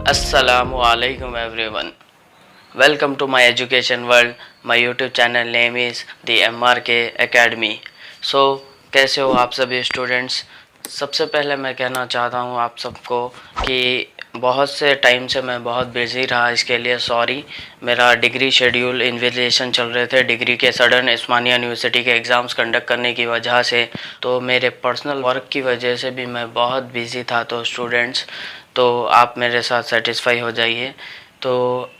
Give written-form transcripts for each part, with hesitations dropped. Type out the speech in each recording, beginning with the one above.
Assalamualaikum everyone. Welcome to my education world. My YouTube channel name is the MRK Academy. So कैसे हो आप सभी students. सबसे पहले मैं कहना चाहता हूँ आप सबको कि बहुत से टाइम से मैं बहुत बिज़ी रहा, इसके लिए सॉरी। मेरा डिग्री शेड्यूल इन्विजिलेशन चल रहे थे, डिग्री के सडन उस्मानिया यूनिवर्सिटी के एग्ज़ाम्स कंडक्ट करने की वजह से, तो मेरे पर्सनल वर्क की वजह से भी मैं बहुत बिज़ी था। तो स्टूडेंट्स, तो आप मेरे साथ सेटिस्फाई हो जाइए। तो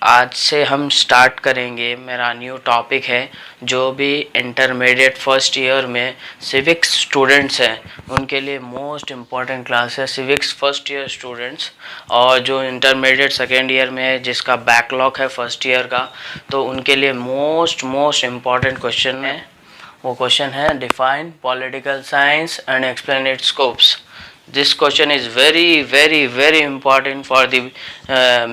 आज से हम स्टार्ट करेंगे, मेरा न्यू टॉपिक है। जो भी इंटरमीडिएट फर्स्ट ईयर में सिविक्स स्टूडेंट्स हैं उनके लिए मोस्ट इम्पॉर्टेंट क्लास है सिविक्स फर्स्ट ईयर स्टूडेंट्स। और जो इंटरमीडिएट सेकेंड ईयर में है जिसका बैकलॉग है फर्स्ट ईयर का, तो उनके लिए मोस्ट इम्पॉर्टेंट क्वेश्चन है। वो क्वेश्चन है define political science and explain it's scopes. This question is very important for the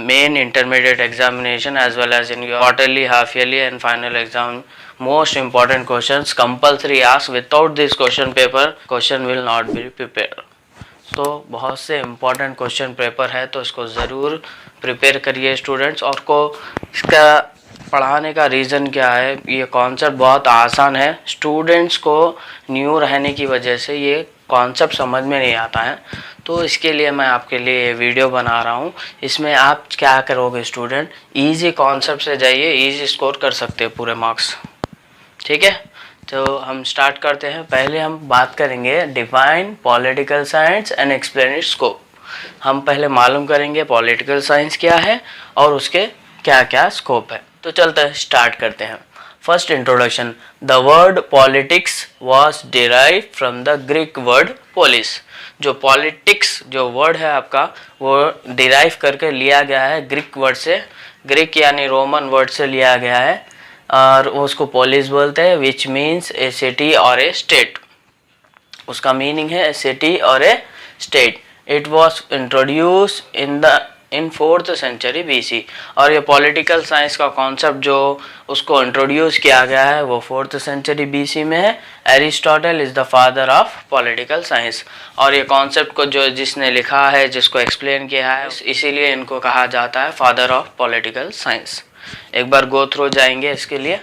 main intermediate examination as well as in your quarterly, half yearly and final exam. Most important questions compulsory ask. Without this question paper, question will not be prepared. तो बहुत से important question paper है, तो इसको ज़रूर prepare करिए students. और को इसका पढ़ाने का रीज़न क्या है, ये कॉन्सेप्ट बहुत आसान है। स्टूडेंट्स को न्यू रहने की वजह से ये कॉन्सेप्ट समझ में नहीं आता है, तो इसके लिए मैं आपके लिए ये वीडियो बना रहा हूँ। इसमें आप क्या करोगे स्टूडेंट, इजी कॉन्सेप्ट से जाइए, इजी स्कोर कर सकते हैं पूरे मार्क्स। ठीक है, तो हम स्टार्ट करते हैं। पहले हम बात करेंगे define political science and explain it's scope. हम पहले मालूम करेंगे पॉलिटिकल साइंस क्या है और उसके क्या क्या स्कोप है। तो चलते हैं, स्टार्ट करते हैं। First introduction. The word politics was derive from the Greek word police. जो पॉलिटिक्स जो वर्ड है आपका, वो डिराइव करके लिया गया है ग्रीक वर्ड से, ग्रीक यानी रोमन वर्ड से लिया गया है, और उसको पोलिस बोलते हैं, विच मीन्स ए सिटी और ए स्टेट। उसका मीनिंग है ए सिटी और a state. It was introduce in 4th century BC। और ये पॉलिटिकल साइंस का कॉन्सेप्ट जो उसको इंट्रोड्यूस किया गया है वो 4th सेंचुरी BC में है। Aristotle is the father of political science. और ये कॉन्सेप्ट को जो जिसने लिखा है, जिसको एक्सप्लेन किया है, इसीलिए इनको कहा जाता है फादर ऑफ पॉलिटिकल साइंस। एक बार गो थ्रू जाएंगे इसके लिए।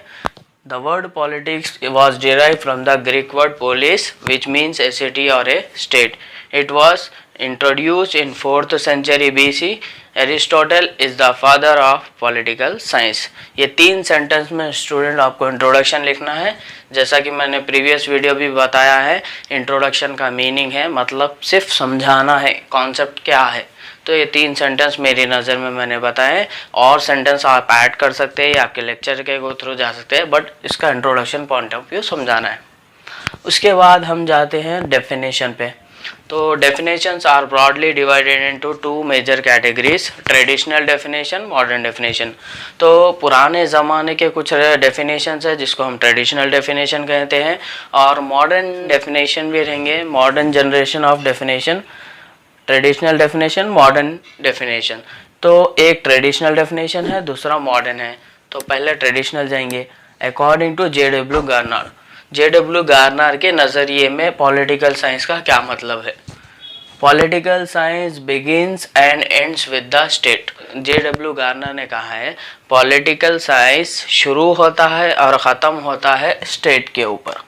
The word politics was derived from the Greek word polis, which means a city or a state. It was introduced in 4th century BC. Aristotle is the father of political science. ये 3 sentence में student आपको introduction लिखना है। जैसा कि मैंने previous video भी बताया है, इंट्रोडक्शन का मीनिंग है मतलब सिर्फ समझाना है कॉन्सेप्ट क्या है। तो ये 3 सेंटेंस मेरी नज़र में मैंने बताए, और सेंटेंस आप ऐड कर सकते हैं या आपके लेक्चर के गो थ्रू जा सकते हैं, बट इसका इंट्रोडक्शन पॉइंट ऑफ व्यू समझाना है। उसके बाद हम जाते हैं डेफिनेशन पे। तो definitions are broadly divided into 2 major categories, traditional definition, modern definition. तो पुराने ज़माने के कुछ डेफिनेशंस है जिसको हम ट्रेडिशनल डेफिनेशन कहते हैं, और मॉडर्न डेफिनेशन भी रहेंगे, modern generation of definition. Traditional definition, modern definition. तो एक ट्रेडिशनल डेफिनेशन है, दूसरा मॉडर्न है। तो पहले ट्रेडिशनल जाएंगे। According to J.W. Garner, J.W. Garner के नज़रिए में पॉलिटिकल साइंस का क्या मतलब है। Political science begins and ends with the state. J.W. Garner ने कहा है पॉलिटिकल साइंस शुरू होता है और ख़त्म होता है स्टेट के ऊपर,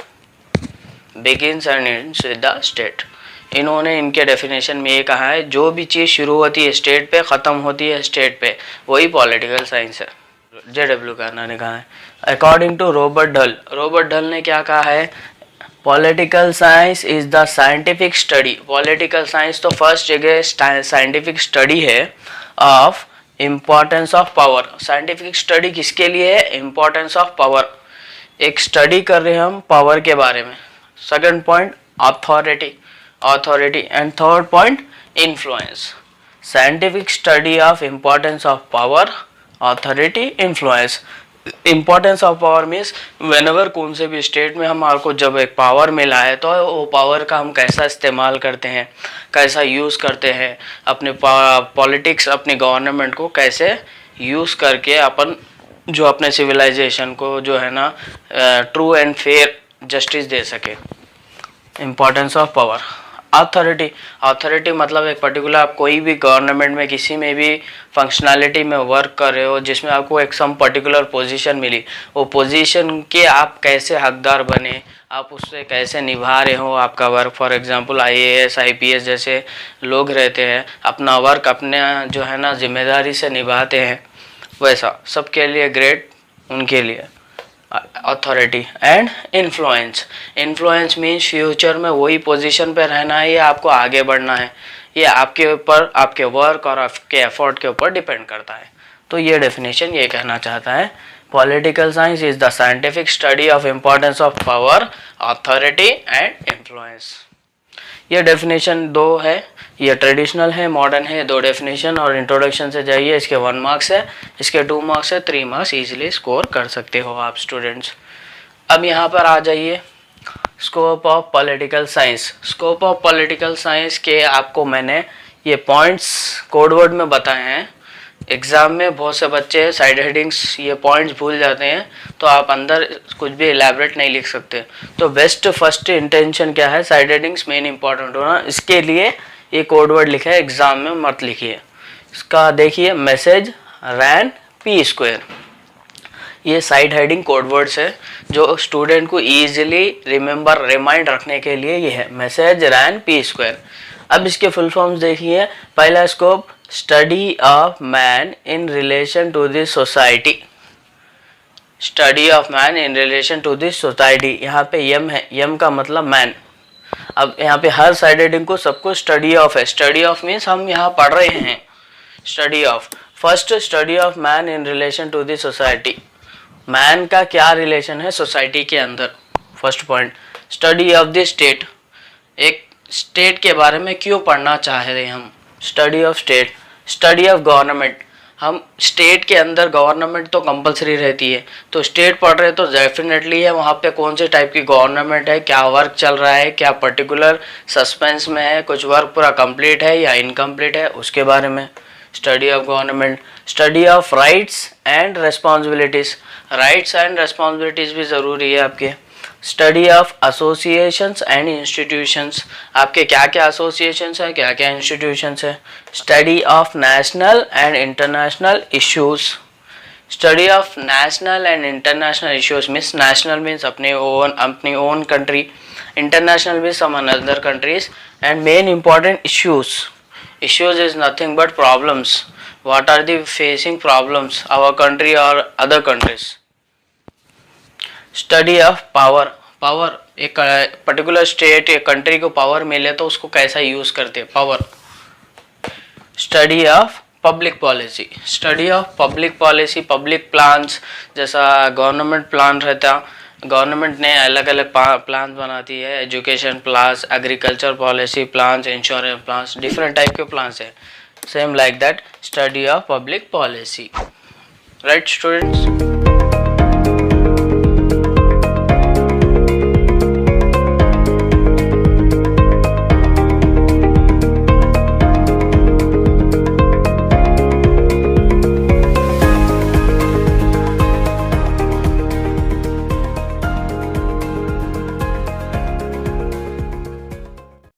begins and ends with the state. इन्होंने इनके डेफिनेशन में ये कहा है जो भी चीज़ शुरू होती है स्टेट पे, ख़त्म होती है स्टेट पे, वही पॉलिटिकल साइंस है। J.W. गार्नर ने कहा है। अकॉर्डिंग टू रॉबर्ट ढल, रॉबर्ट ढल ने क्या कहा है, political science is the scientific study. Political science तो फर्स्ट जगह साइंटिफिक स्टडी है of importance of power. Scientific study किसके लिए है, इम्पोर्टेंस ऑफ पावर। एक स्टडी कर रहे हैं हम पावर के बारे में। Second point authority, and third point influence. Scientific study of importance of power, authority, influence. Importance of power means whenever कौन से भी स्टेट में हमारे को जब एक पावर मिला है तो वो पावर का हम कैसा इस्तेमाल करते हैं, कैसा यूज़ करते हैं, अपने पॉलिटिक्स, अपनी गवर्नमेंट को कैसे यूज़ करके अपन जो अपने सिविलाइजेशन को जो है ना ट्रू एंड फेयर जस्टिस दे सके। Importance of power. Authority, authority मतलब एक पर्टिकुलर आप कोई भी गवर्नमेंट में किसी में भी फंक्शनैलिटी में वर्क कर रहे हो जिसमें आपको एक सम पर्टिकुलर पोजीशन मिली, वो पोजीशन के आप कैसे हकदार बने, आप उससे कैसे निभा रहे हो आपका work. For example IAS IPS जैसे लोग रहते हैं, अपना वर्क अपने जो है ना जिम्मेदारी से निभाते हैं, वैसा सबके लिए ग्रेट उनके लिए authority. And influence, influence means future में वही पोजीशन पे रहना है या आपको आगे बढ़ना है, ये आपके ऊपर, आपके वर्क और आपके एफर्ट के ऊपर डिपेंड करता है। तो ये डेफिनेशन ये कहना चाहता है, political science is the scientific study of importance of power, authority and influence. ये डेफिनेशन दो है, ये ट्रेडिशनल है, मॉडर्न है, दो डेफिनेशन और इंट्रोडक्शन से जाइए। इसके 1 मार्क्स है, इसके 2 मार्क्स है, 3 मार्क्स इजीली स्कोर कर सकते हो आप स्टूडेंट्स। अब यहाँ पर आ जाइए scope of political science. Scope of political science के आपको मैंने ये पॉइंट्स कोडवर्ड में बताए हैं। एग्ज़ाम में बहुत से बच्चे साइड हेडिंग्स ये पॉइंट्स भूल जाते हैं, तो आप अंदर कुछ भी एलैबोरेट नहीं लिख सकते। तो बेस्ट फर्स्ट इंटेंशन क्या है, साइड हेडिंग्स मेन इंपॉर्टेंट होना, इसके लिए ये कोडवर्ड लिखा है, एग्ज़ाम में मत लिखिए। इसका देखिए मैसेज रैन पी स्क्वायर, ये साइड हेडिंग कोडवर्ड्स है जो स्टूडेंट को ईजिली रिमाइंड रखने के लिए ये है, मैसेज रैन पी स्क्वायर। अब इसके फुल फॉर्म्स देखिए। पहला scope, study of man in relation to this society, study of man in relation to this society. यहाँ पे यम है, यम का मतलब मैन। अब यहाँ पे हर साइड हेडिंग को सबको स्टडी ऑफ है, स्टडी ऑफ मीन्स हम यहाँ पढ़ रहे हैं, study of. First, study of man in relation to this society, man का क्या रिलेशन है सोसाइटी के अंदर, first point. Study of the state, एक स्टेट के बारे में क्यों पढ़ना चाह रहे हैं हम, study of state. Study of government, हम स्टेट के अंदर गवर्नमेंट तो कंपलसरी रहती है, तो स्टेट पढ़ रहे तो डेफिनेटली है वहाँ पे कौन से टाइप की गवर्नमेंट है, क्या वर्क चल रहा है, क्या पर्टिकुलर सस्पेंस में है, कुछ वर्क पूरा कंप्लीट है या इनकम्प्लीट है, उसके बारे में study of government. Study of rights and responsibilities, rights and responsibilities भी ज़रूरी है आपके। Study of associations and institutions, आपके क्या क्या एसोसिएशंस है, क्या क्या इंस्टीट्यूशंस है। Study of national and international issues, study of national and international issues means national means अपनी own country, international means some another countries, and main important issues. Issues is nothing but problems. What are the facing problems our country or other countries? Study of power. Power, एक particular state या country को power मिले तो उसको कैसा use करते हैं, power. Study of public policy, study of public policy, public plans, जैसा गवर्नमेंट प्लान रहता, गवर्नमेंट ने अलग अलग प्लान बनाती है, education plans, agriculture policy plans, insurance plans, different type के प्लान्स है। Same like that study of public policy, right students.